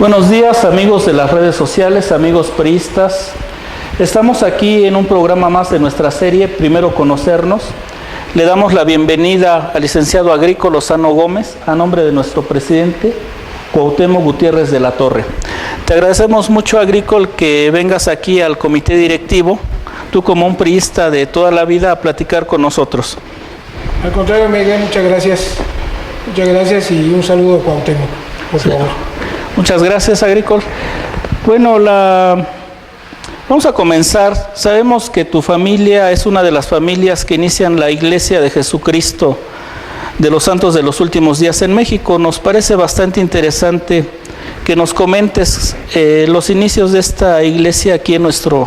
Buenos días, amigos de las redes sociales, amigos priistas. Estamos aquí en un programa más de nuestra serie Primero Conocernos. Le damos la bienvenida al licenciado Agrico Lozano Gómez a nombre de nuestro presidente Cuauhtémoc Gutiérrez de la Torre. Te agradecemos mucho, Agrico, que vengas aquí al comité directivo, tú como un priista de toda la vida, a platicar con nosotros. Al contrario, Miguel, muchas gracias. Muchas gracias y un saludo a Cuauhtémoc, por favor. Muchas gracias, Agrico. Bueno, vamos a comenzar. Sabemos que tu familia es una de las familias que inician la Iglesia de Jesucristo de los Santos de los Últimos Días en México. Nos parece bastante interesante que nos comentes los inicios de esta iglesia aquí en nuestro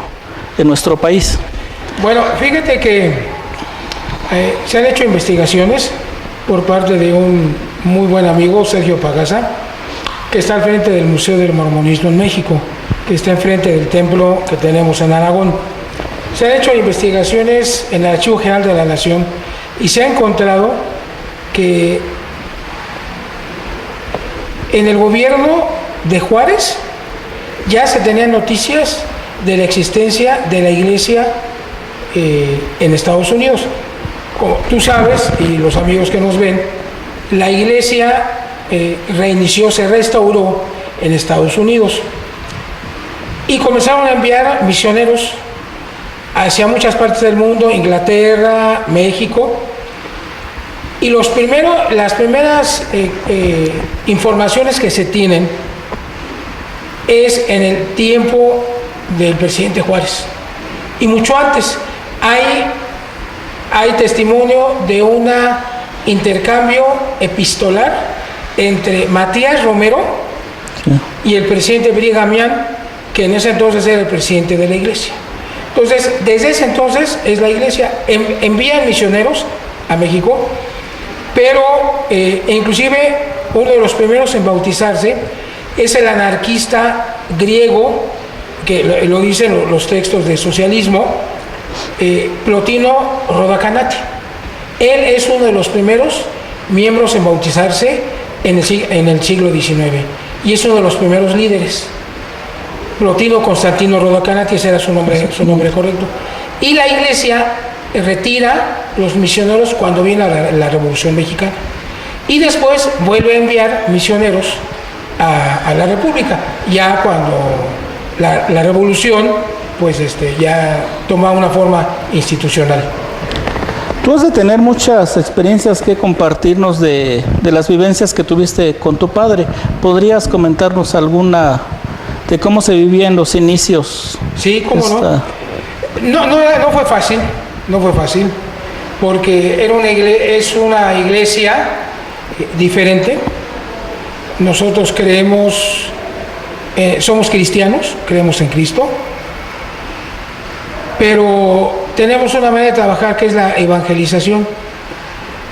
país. Bueno, fíjate que se han hecho investigaciones por parte de un muy buen amigo, Sergio Pagaza, que está al frente del Museo del Mormonismo en México, que está enfrente del templo que tenemos en Aragón. Se han hecho investigaciones en el Archivo General de la Nación y se ha encontrado que en el gobierno de Juárez ya se tenían noticias de la existencia de la iglesia en Estados Unidos. Como tú sabes, y los amigos que nos ven, la iglesia reinició, se restauró en Estados Unidos y comenzaron a enviar misioneros hacia muchas partes del mundo, Inglaterra, México, y las primeras informaciones que se tienen es en el tiempo del presidente Juárez y mucho antes. Hay testimonio de un intercambio epistolar entre Matías Romero y el presidente Brigham Young, que en ese entonces era el presidente de la iglesia. Entonces, desde ese entonces es la iglesia, envían misioneros a México, pero inclusive uno de los primeros en bautizarse es el anarquista griego, que lo dicen los textos de socialismo, Plotino Rodacanati. Él es uno de los primeros miembros en bautizarse en el siglo XIX y es uno de los primeros líderes. Plotino Constantino Rodacanati, ese era su nombre correcto. Y la iglesia retira los misioneros cuando viene la Revolución Mexicana y después vuelve a enviar misioneros a la República, ya cuando la Revolución pues ya toma una forma institucional. Tú has de tener muchas experiencias que compartirnos de las vivencias que tuviste con tu padre. ¿Podrías comentarnos alguna de cómo se vivía en los inicios? Sí, cómo no. No fue fácil, porque es una iglesia diferente. Nosotros somos cristianos, creemos en Cristo, pero tenemos una manera de trabajar que es la evangelización.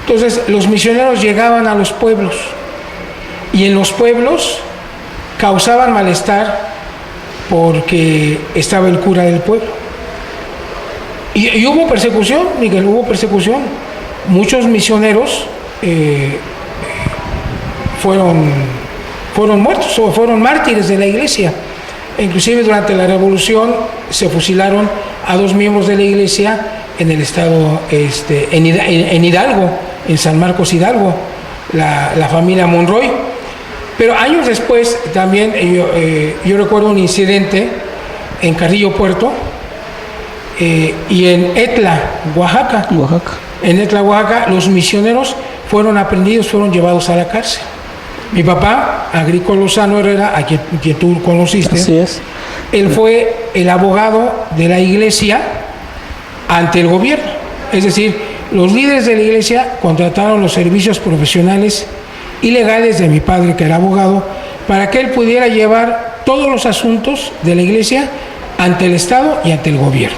Entonces, los misioneros llegaban a los pueblos y en los pueblos causaban malestar porque estaba el cura del pueblo. Y hubo persecución, Miguel, hubo persecución. Muchos misioneros fueron muertos o fueron mártires de la iglesia. Inclusive durante la Revolución se fusilaron a 2 miembros de la iglesia en el estado, en Hidalgo, en San Marcos Hidalgo, la familia Monroy. Pero años después también yo recuerdo un incidente en Carrillo Puerto y en Etla, Oaxaca. En Etla, Oaxaca, los misioneros fueron aprendidos, fueron llevados a la cárcel. Mi papá, Agrico Lozano Herrera, a quien tú conociste, así es. Él fue el abogado de la iglesia ante el gobierno. Es decir, los líderes de la iglesia contrataron los servicios profesionales y legales de mi padre, que era abogado, para que él pudiera llevar todos los asuntos de la iglesia ante el Estado y ante el gobierno.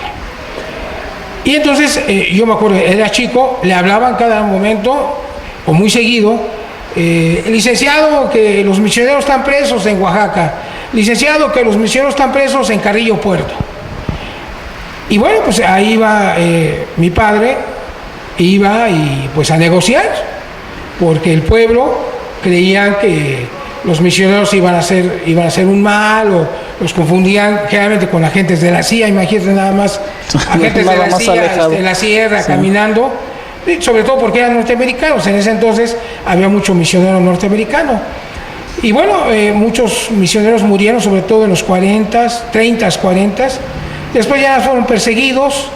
Y entonces, yo me acuerdo, era chico, le hablaban cada momento, o muy seguido, licenciado, que los misioneros están presos en Oaxaca, licenciado, que los misioneros están presos en Carrillo Puerto. Y bueno, pues ahí iba mi padre, iba y pues a negociar, porque el pueblo creía que los misioneros iban a hacer un mal, o los confundían generalmente con agentes de la CIA, imagínate nada más, agentes de la CIA en la sierra, sí, caminando, sobre todo porque eran norteamericanos. En ese entonces había mucho misionero norteamericano. Y bueno, muchos misioneros murieron, sobre todo en los 30s, 40s. Después ya fueron perseguidos,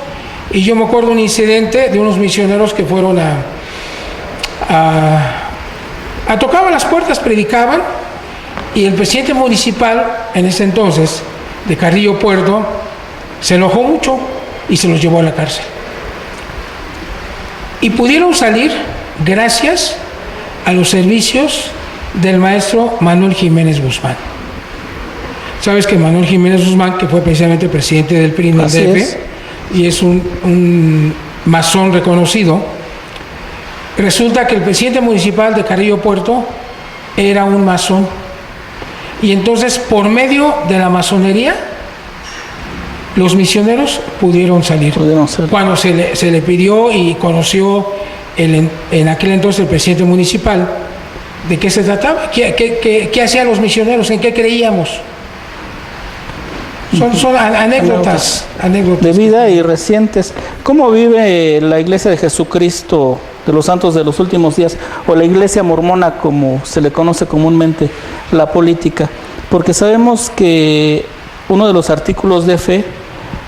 y yo me acuerdo un incidente de unos misioneros que fueron tocaban las puertas, predicaban, y el presidente municipal en ese entonces de Carrillo Puerto se enojó mucho y se los llevó a la cárcel. Y pudieron salir gracias a los servicios del maestro Manuel Jiménez Guzmán. Sabes que Manuel Jiménez Guzmán, que fue precisamente presidente del PRI en el DF, y es un masón reconocido, resulta que el presidente municipal de Carrillo Puerto era un masón. Y entonces, por medio de la masonería, los misioneros pudieron salir. Cuando se le pidió y conoció en aquel entonces el presidente municipal de qué se trataba, qué hacían los misioneros, en qué creíamos. Son anécdotas de vida y recientes. ¿Cómo vive la Iglesia de Jesucristo de los Santos de los Últimos Días, o la Iglesia Mormona, como se le conoce comúnmente, la política? Porque sabemos que uno de los artículos de fe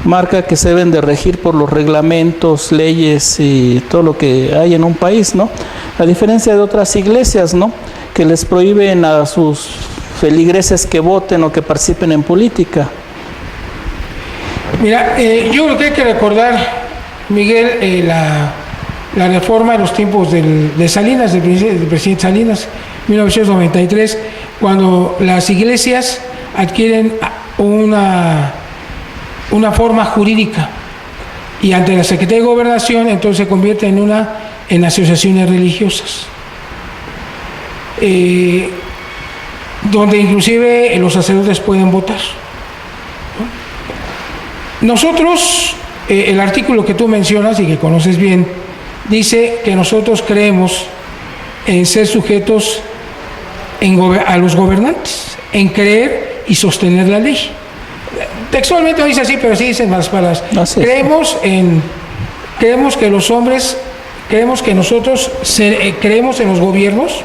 marca que se deben de regir por los reglamentos, leyes y todo lo que hay en un país, ¿no? A diferencia de otras iglesias, ¿no?, que les prohíben a sus feligreses que voten o que participen en política. Mira, yo creo que hay que recordar, Miguel, la reforma en los tiempos de Salinas, del presidente Salinas, 1993, cuando las iglesias adquieren una forma jurídica, y ante la Secretaría de Gobernación entonces se convierte en asociaciones religiosas, donde inclusive los sacerdotes pueden votar. Nosotros, el artículo que tú mencionas y que conoces bien, dice que nosotros creemos en ser sujetos a los gobernantes, en creer y sostener la ley. Textualmente no dice así, pero sí dicen las palabras. Creemos que los hombres, creemos que nosotros creemos en los gobiernos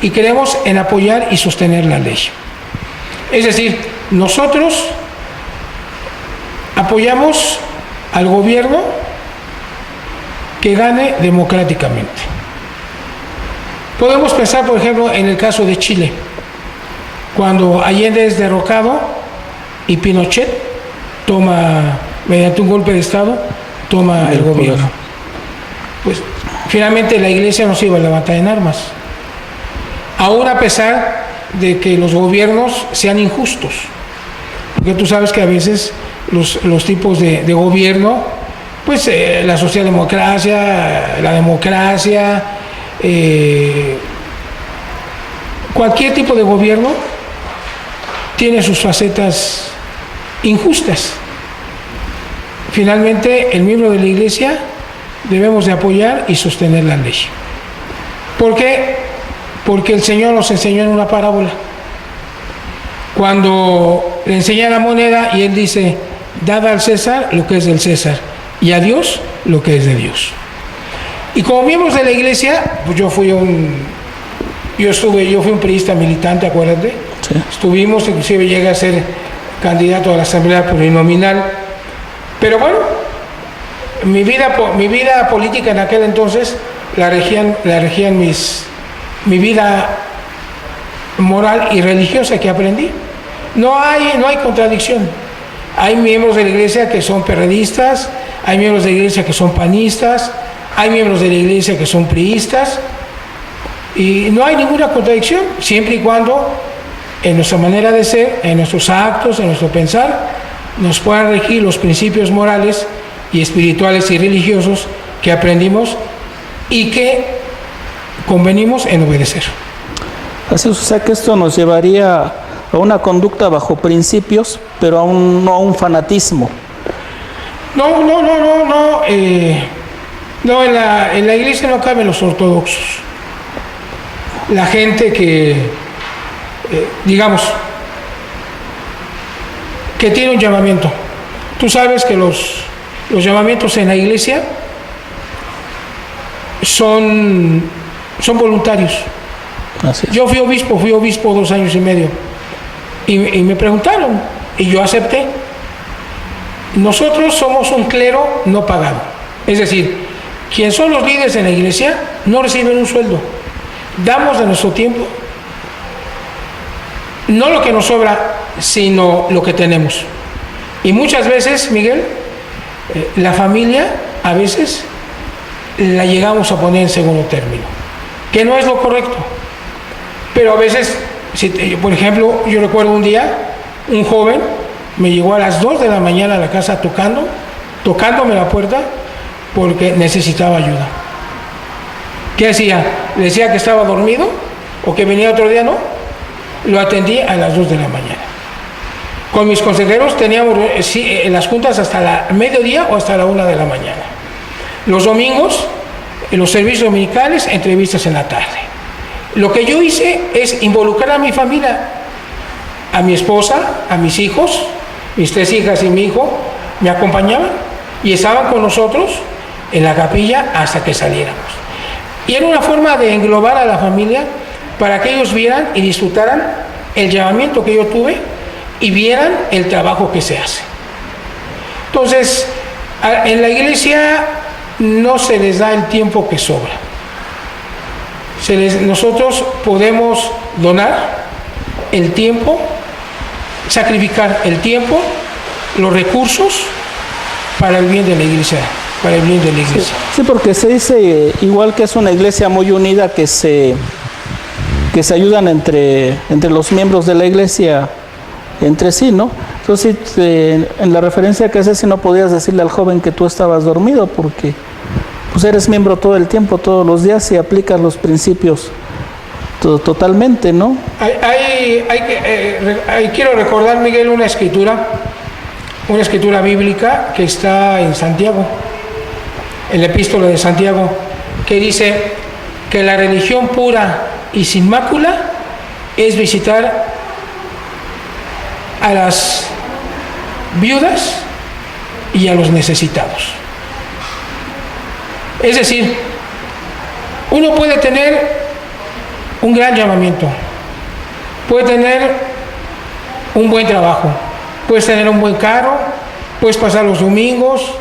y creemos en apoyar y sostener la ley. Es decir, nosotros apoyamos al gobierno que gane democráticamente. Podemos pensar, por ejemplo, en el caso de Chile, cuando Allende es derrocado y Pinochet toma, mediante un golpe de Estado, toma el gobierno. Pues finalmente la Iglesia no se iba a levantar en armas, aún a pesar de que los gobiernos sean injustos, porque tú sabes que a veces los tipos de gobierno, pues la socialdemocracia, la democracia, cualquier tipo de gobierno tiene sus facetas injustas. Finalmente, el miembro de la Iglesia debemos de apoyar y sostener la ley. ¿Por qué? Porque el Señor nos enseñó en una parábola. Cuando le enseña la moneda y Él dice: dad al César lo que es del César y a Dios lo que es de Dios. Y como miembros de la Iglesia, pues yo fui un priista militante, acuérdate. Sí. Estuvimos, inclusive llegué a ser candidato a la Asamblea Plurinominal. Pero bueno, mi vida política en aquel entonces la regían mi vida moral y religiosa que aprendí. No hay contradicción. Hay miembros de la Iglesia que son perredistas, hay miembros de la Iglesia que son panistas, hay miembros de la Iglesia que son priistas, y no hay ninguna contradicción, siempre y cuando en nuestra manera de ser, en nuestros actos, en nuestro pensar, nos puedan regir los principios morales y espirituales y religiosos que aprendimos y que convenimos en obedecer. Así es, o sea que esto nos llevaría a una conducta bajo principios, pero no a un fanatismo. No, en la Iglesia no caben los ortodoxos. La gente que digamos, que tiene un llamamiento. Tú sabes que los llamamientos en la iglesia son voluntarios. Yo fui obispo 2 años y medio, y me preguntaron, y yo acepté. Nosotros somos un clero no pagado, es decir, quienes son los líderes en la iglesia no reciben un sueldo, damos de nuestro tiempo, no lo que nos sobra, sino lo que tenemos. Y muchas veces, Miguel, la familia a veces la llegamos a poner en segundo término, que no es lo correcto. Pero a veces, por ejemplo, yo recuerdo un día, un joven me llegó a las 2 de la mañana a la casa tocándome la puerta porque necesitaba ayuda. ¿Qué hacía? Le decía que estaba dormido o que venía otro día, no. Lo atendí a las 2 de la mañana. Con mis consejeros teníamos las juntas hasta la mediodía o hasta la 1 de la mañana. Los domingos, en los servicios dominicales, entrevistas en la tarde. Lo que yo hice es involucrar a mi familia, a mi esposa, a mis hijos, mis 3 hijas y mi hijo, me acompañaban y estaban con nosotros en la capilla hasta que saliéramos. Y era una forma de englobar a la familia para que ellos vieran y disfrutaran el llamamiento que yo tuve y vieran el trabajo que se hace. Entonces, en la iglesia no se les da el tiempo que sobra. Nosotros podemos donar el tiempo, sacrificar el tiempo, los recursos para el bien de la iglesia, para el bien de la iglesia. Sí, porque se dice igual que es una iglesia muy unida, que se ayudan entre los miembros de la iglesia entre sí, ¿no? Entonces, en la referencia que haces, si no podías decirle al joven que tú estabas dormido, porque pues eres miembro todo el tiempo, todos los días, y aplicas los principios totalmente, ¿no? Quiero recordar, Miguel, una escritura bíblica que está en Santiago, en la epístola de Santiago, que dice que la religión pura y sin mácula es visitar a las viudas y a los necesitados. Es decir, uno puede tener un gran llamamiento, puede tener un buen trabajo, puedes tener un buen carro, puedes pasar los domingos,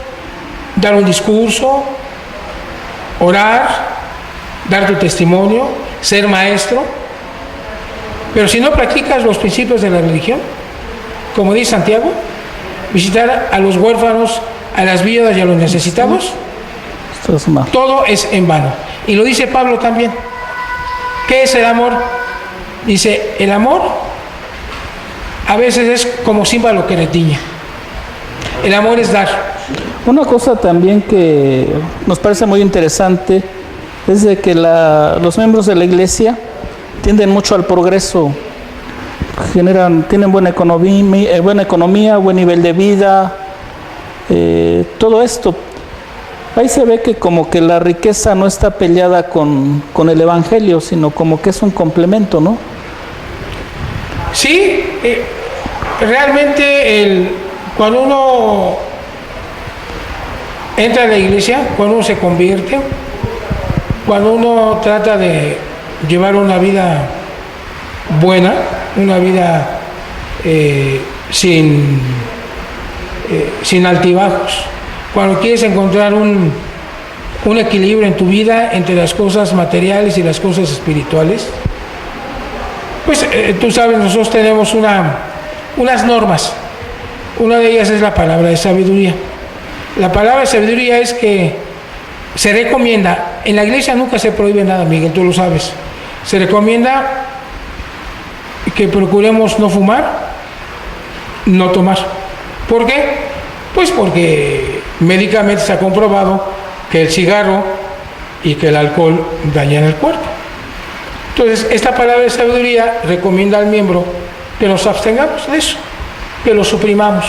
dar un discurso, orar, dar tu testimonio, ser maestro, pero si no practicas los principios de la religión, como dice Santiago, visitar a los huérfanos, a las viudas y a los necesitados, todo es en vano. Y lo dice Pablo también. ¿Qué es el amor? Dice, el amor a veces es como címbalo que retiñe. El amor es dar. Una cosa también que nos parece muy interesante es de que los miembros de la iglesia tienden mucho al progreso, tienen buena economía, buen nivel de vida, todo esto. Ahí se ve que como que la riqueza no está peleada con el evangelio, sino como que es un complemento, ¿no? Sí, realmente cuando uno entra a la iglesia, cuando uno se convierte, cuando uno trata de llevar una vida buena, una vida sin altibajos, cuando quieres encontrar un equilibrio en tu vida entre las cosas materiales y las cosas espirituales, pues tú sabes, nosotros tenemos unas normas. Una de ellas es la palabra de sabiduría. La palabra de sabiduría es que se recomienda, en la iglesia nunca se prohíbe nada, Miguel, tú lo sabes. Se recomienda que procuremos no fumar, no tomar. ¿Por qué? Pues porque médicamente se ha comprobado que el cigarro y que el alcohol dañan el cuerpo. Entonces, esta palabra de sabiduría recomienda al miembro que nos abstengamos de eso, que lo suprimamos,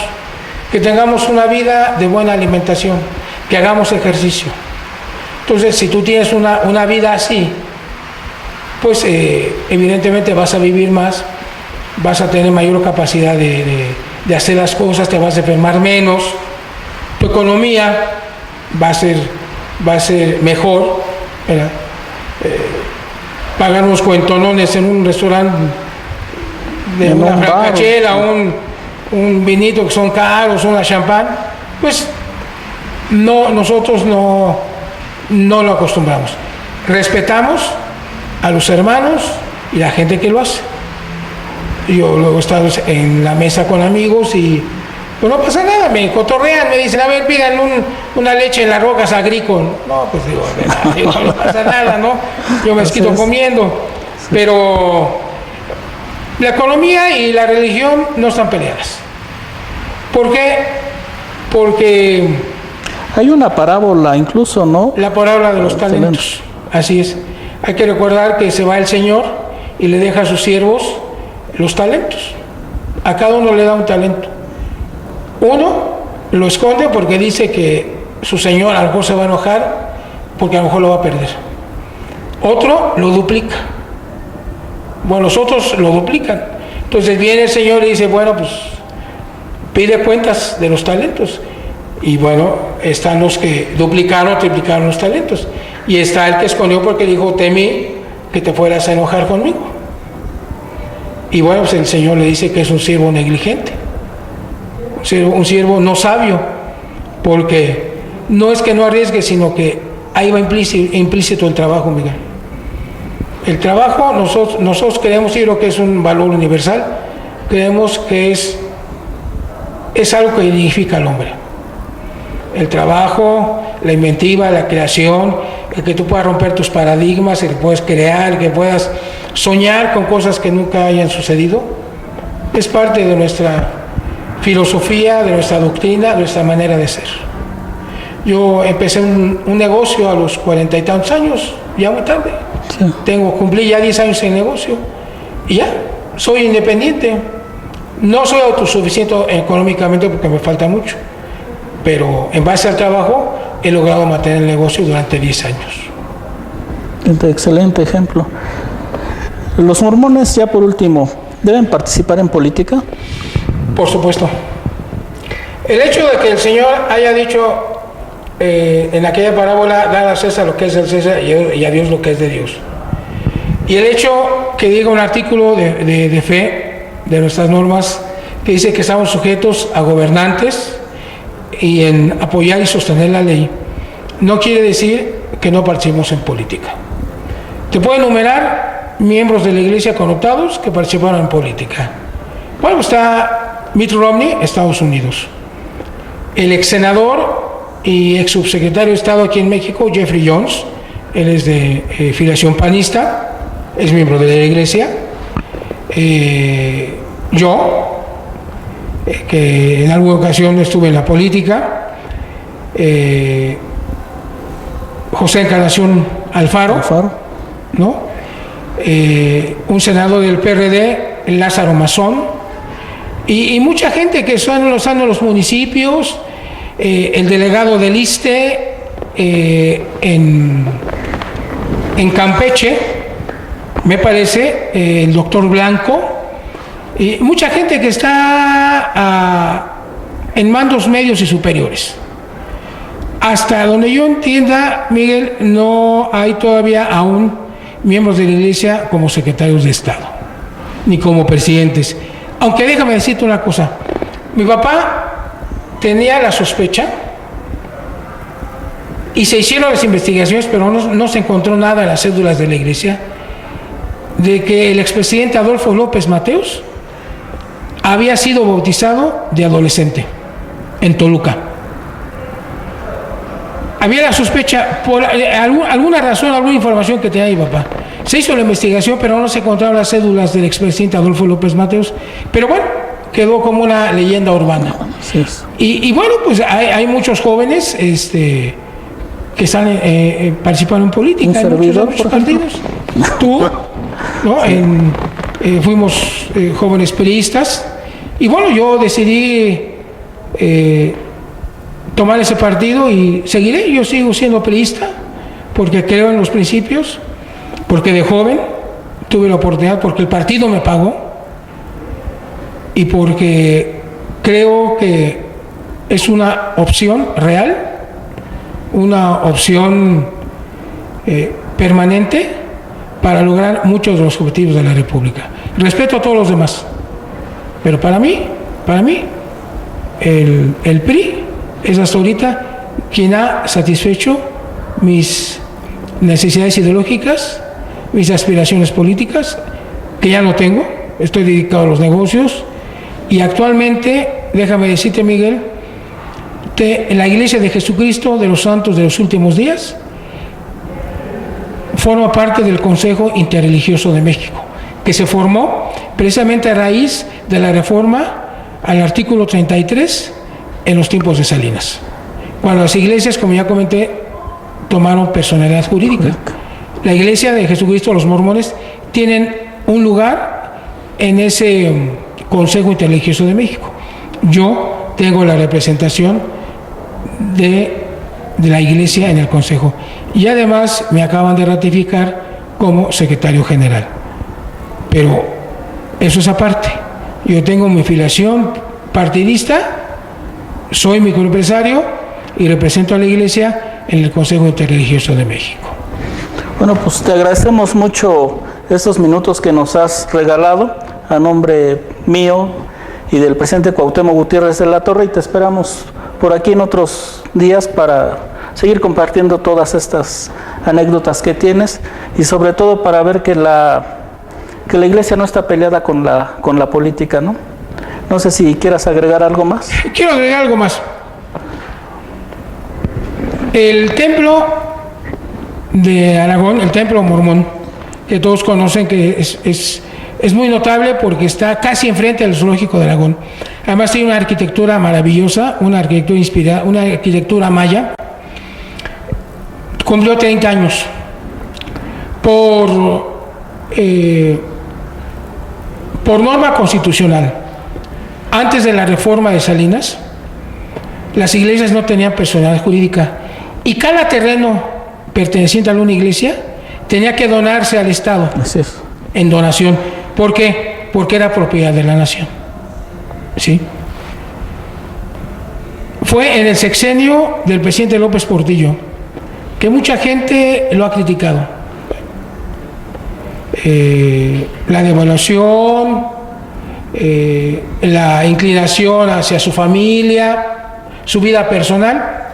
que tengamos una vida de buena alimentación, que hagamos ejercicio. Entonces, si tú tienes una vida así, pues evidentemente vas a vivir más vas a tener mayor capacidad de hacer las cosas, te vas a enfermar menos, tu economía va a ser mejor, ¿verdad? Pagar unos cuentonones en un restaurante de una francachela, un vinito que son caros, una champán, pues no, nosotros no lo acostumbramos. Respetamos a los hermanos y la gente que lo hace. Yo luego he estado en la mesa con amigos y pues no pasa nada, me cotorrean, me dicen, a ver, pidan una leche en las rocas agrícola. No, pues digo, no pasa nada, ¿no? Yo me quito comiendo. Pero la economía y la religión no están peleadas. ¿Por qué? Porque hay una parábola incluso, ¿no? La parábola de los talentos. Así es. Hay que recordar que se va el Señor y le deja a sus siervos los talentos. A cada uno le da un talento. Uno lo esconde porque dice que su Señor a lo mejor se va a enojar porque a lo mejor lo va a perder. Otro lo duplica. Bueno, los otros lo duplican. Entonces viene el Señor y dice, bueno, pues pide cuentas de los talentos. Y bueno, están los que duplicaron o triplicaron los talentos. Y está el que escondió porque dijo, temí que te fueras a enojar conmigo. Y bueno, pues el Señor le dice que es un siervo negligente, un siervo no sabio, porque no es que no arriesgue, sino que ahí va implícito el trabajo, Miguel. El trabajo, nosotros creemos, y creo que es un valor universal, creemos que es algo que dignifica al hombre. El trabajo, la inventiva, la creación, el que tú puedas romper tus paradigmas, el que puedas crear, el que puedas soñar con cosas que nunca hayan sucedido, es parte de nuestra filosofía, de nuestra doctrina, de nuestra manera de ser. Yo empecé un negocio a los 40 y tantos años, ya muy tarde. Sí. Cumplí ya 10 años en negocio y ya, soy independiente. No soy autosuficiente económicamente porque me falta mucho, pero en base al trabajo he logrado mantener el negocio durante 10 años. Excelente ejemplo. Los mormones, ya por último, ¿deben participar en política? Por supuesto. El hecho de que el Señor haya dicho en aquella parábola, dar a César lo que es del César y a Dios lo que es de Dios. Y el hecho que diga un artículo de fe de nuestras normas que dice que estamos sujetos a gobernantes y en apoyar y sostener la ley, no quiere decir que no participemos en política. Te puedo enumerar miembros de la iglesia connotados que participaron en política. Bueno, está Mitt Romney, Estados Unidos. El ex senador y ex subsecretario de Estado aquí en México, Jeffrey Jones, él es de filiación panista, es miembro de la iglesia. Yo, que en alguna ocasión estuve en la política, José Encarnación Alfaro, ¿no? Un senador del PRD, Lázaro Mazón, y mucha gente que están en los municipios, el delegado del ISSSTE en Campeche, me parece, el doctor Blanco, y mucha gente que está en mandos medios y superiores. Hasta donde yo entienda, Miguel, no hay todavía aún miembros de la iglesia como secretarios de Estado, ni como presidentes. Aunque déjame decirte una cosa, mi papá tenía la sospecha y se hicieron las investigaciones, pero no se encontró nada en las cédulas de la iglesia, de que el expresidente Adolfo López Mateos había sido bautizado de adolescente en Toluca. Había la sospecha, por alguna razón, alguna información que tenía mi papá. Se hizo la investigación, pero no se encontraron las cédulas del expresidente Adolfo López Mateos. Pero bueno, quedó como una leyenda urbana. Sí. Y bueno, pues hay muchos jóvenes que están participando en política. ¿Un servidor, muchos partidos. Tú, ¿no? Fuimos jóvenes periodistas. Y bueno, yo decidí tomar ese partido y seguiré. Yo sigo siendo periodista porque creo en los principios, porque de joven tuve la oportunidad, porque el partido me pagó. y porque creo que es una opción real, una opción permanente para lograr muchos de los objetivos de la República. Respeto a todos los demás, pero para mí, el PRI es hasta ahorita quien ha satisfecho mis necesidades ideológicas, mis aspiraciones políticas, que ya no tengo, estoy dedicado a los negocios, y actualmente, déjame decirte, Miguel, la Iglesia de Jesucristo de los Santos de los Últimos Días forma parte del Consejo Interreligioso de México, que se formó precisamente a raíz de la reforma al artículo 33 en los tiempos de Salinas, cuando las iglesias, como ya comenté, tomaron personalidad jurídica. La Iglesia de Jesucristo, los mormones, tienen un lugar en ese Consejo Interreligioso de México. Yo tengo la representación de la Iglesia en el Consejo y además me acaban de ratificar como secretario general. Pero eso es aparte. Yo tengo mi filiación partidista, soy microempresario y represento a la Iglesia en el Consejo Interreligioso de México. Bueno, pues te agradecemos mucho estos minutos que nos has regalado a nombre mío y del presidente Cuauhtémoc Gutiérrez de la Torre, y te esperamos por aquí en otros días para seguir compartiendo todas estas anécdotas que tienes y sobre todo para ver que la Iglesia no está peleada con la política, ¿no? No sé si quieras agregar algo más. Quiero agregar algo más. El templo de Aragón, el templo mormón, que todos conocen, que es muy notable porque está casi enfrente del zoológico de Aragón. Además tiene una arquitectura maravillosa, una arquitectura inspirada, una arquitectura maya. Cumplió 30 años. Por norma constitucional, antes de la reforma de Salinas, las iglesias no tenían personalidad jurídica y cada terreno perteneciente a una iglesia tenía que donarse al Estado. Así es. En donación. ¿Por qué? Porque era propiedad de la nación. ¿Sí? Fue en el sexenio del presidente López Portillo que mucha gente lo ha criticado. La devaluación, la inclinación hacia su familia, su vida personal,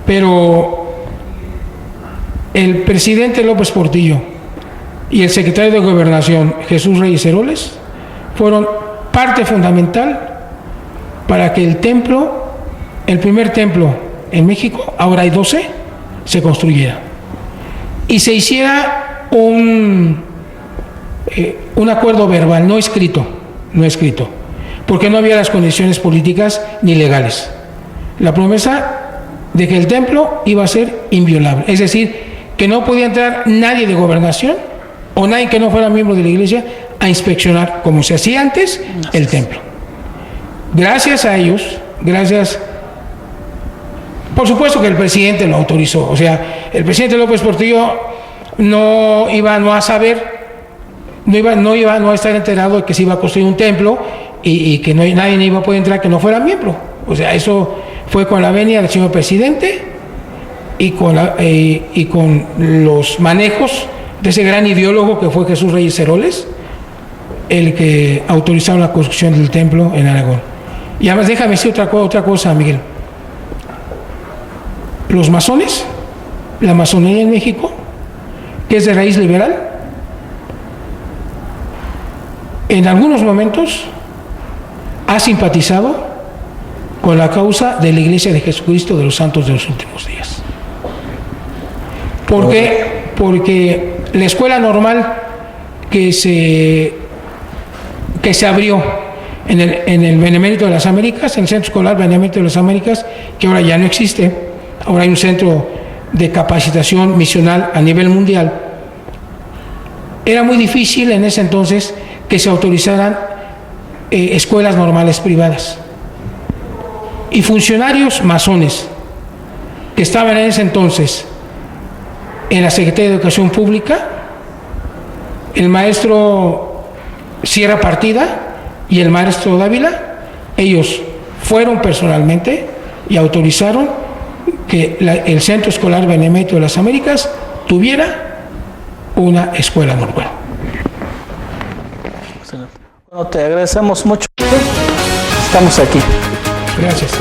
pero el presidente López Portillo y el secretario de Gobernación, Jesús Reyes Heroles, fueron parte fundamental para que el templo, el primer templo en México, ahora hay 12, se construyera. Y se hiciera un acuerdo verbal, no escrito, porque no había las condiciones políticas ni legales. La promesa de que el templo iba a ser inviolable, es decir, que no podía entrar nadie de gobernación o nadie que no fuera miembro de la iglesia a inspeccionar, como se hacía antes, el templo. Gracias a ellos, por supuesto que el presidente lo autorizó, o sea, el presidente López Portillo no iba a estar enterado de que se iba a construir un templo y que nadie iba a poder entrar que no fuera miembro. O sea, eso fue con la venia del señor presidente y con los manejos de ese gran ideólogo que fue Jesús Reyes Heroles, el que autorizaron la construcción del templo en Aragón. Y además déjame decir otra cosa, Miguel. Los masones, la masonería en México, que es de raíz liberal, en algunos momentos ha simpatizado con la causa de la Iglesia de Jesucristo de los Santos de los Últimos Días. ¿Por qué? Porque la escuela normal que se abrió en el Benemérito de las Américas, en el Centro Escolar Benemérito de las Américas, que ahora ya no existe, ahora hay un centro de capacitación misional a nivel mundial, era muy difícil en ese entonces que se autorizaran escuelas normales privadas. Y funcionarios masones que estaban en ese entonces en la Secretaría de Educación Pública, el maestro Sierra Partida y el maestro Dávila, ellos fueron personalmente y autorizaron que el Centro Escolar Benemérito de las Américas tuviera una escuela normal. Bueno, te agradecemos mucho. Estamos aquí. Gracias.